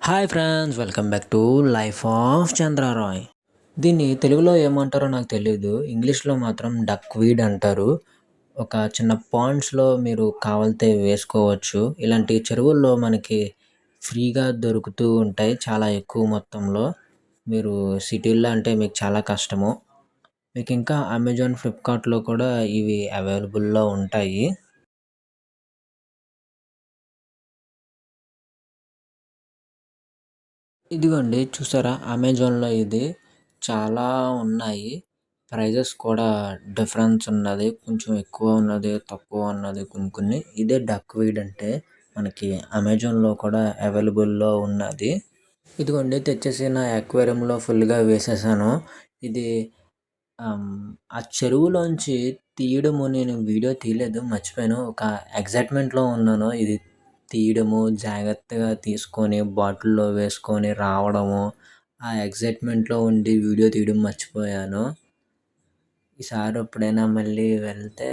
Hi friends, welcome back to life of చంద్రారాయ్. దీన్ని తెలుగులో ఏమంటారో నాకు తెలీదు. ఇంగ్లీష్‌లో మాత్రం డక్‌వీడ్ అంటారు. ఒక చిన్న పాండ్స్‌లో మీరు కావాలితే వేసుకోవచ్చు. ఇలాంటి చెరువుల్లో మనకి ఫ్రీగా దొరుకుతూ ఉంటాయి చాలా ఎక్కువ మొత్తంలో. మీరు సిటీల్లో అంటే మీకు చాలా కష్టము. మీకు ఇంకా అమెజాన్, ఫ్లిప్‌కార్ట్‌లో కూడా ఇవి అవైలబుల్‌లో ఉంటాయి. ఇదిగోండి చూసారా? అమెజాన్‌లో ఇది చాలా ఉన్నాయి. ప్రైజెస్ కూడా డిఫరెన్స్ ఉన్నది. కొంచెం ఎక్కువ ఉన్నది, తక్కువ ఉన్నది కొన్ని కొన్ని. ఇదే డక్‌వీడ్ అంటే మనకి అమెజాన్‌లో కూడా అవైలబుల్‌లో ఉన్నది. ఇదిగోండి తెచ్చేసి నా అక్వేరియంలో ఫుల్‌గా వేసేసాను. ఇది ఆహ్, ఆ చెరువులోంచి తీయడము నేను వీడియో తీయలేదు, మర్చిపోయాను. ఒక ఎక్సైట్‌మెంట్‌లో ఉన్నాను. ఇది తీయడము, జాగ్రత్తగా తీసుకొని బాటిల్‌లో వేసుకొని రావడము, ఆ ఎక్సైట్‌మెంట్‌లో ఉండి వీడియో తీయడం మర్చిపోయాను. ఈసారి ఎప్పుడైనా మళ్ళీ వెళ్తే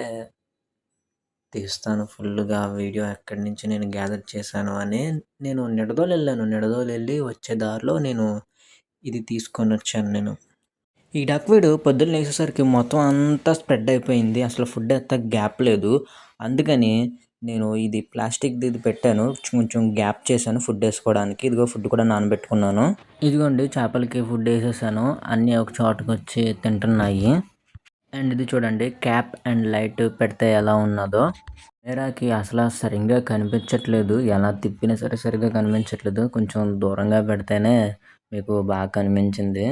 తీస్తాను ఫుల్లుగా వీడియో ఎక్కడి నుంచి నేను గ్యాదర్ చేశాను అని. నేను నిడదవోలెళ్ళాను. నిడదవోలెళ్ళి వచ్చే దారిలో నేను ఇది తీసుకొనొచ్చాను నేను. ఈ డక్‌వీడు పొద్దున్న లేసేసరికి మొత్తం అంతా స్ప్రెడ్ అయిపోయింది. అసలు ఫుడ్ ఎత్తక గ్యాప్ లేదు. అందుకని నేను ఇది ప్లాస్టిక్‌ది ఇది పెట్టాను. కొంచెం గ్యాప్ చేశాను ఫుడ్ ఏసుకోవడానికి. ఇదిగో ఫుడ్ కూడా నానబెట్టుకున్నాను. ఇదిగోండి చేపలకి ఫుడ్ ఏసేసాను. అన్నీ ఒక చోటకొచ్చి తింటున్నాయి. అండ్ ఇది చూడండి క్యాప్ అండ్ లైట్ పెడితే ఎలా ఉన్నదో. కెమెరాకి అసల సరింగా కనిపించట్లేదు. ఎలా తిప్పినా సరే సరిగ్గా కనిపించట్లేదు. కొంచెం దూరంగా పెడితేనే మీకు బాగా కనిపించింది.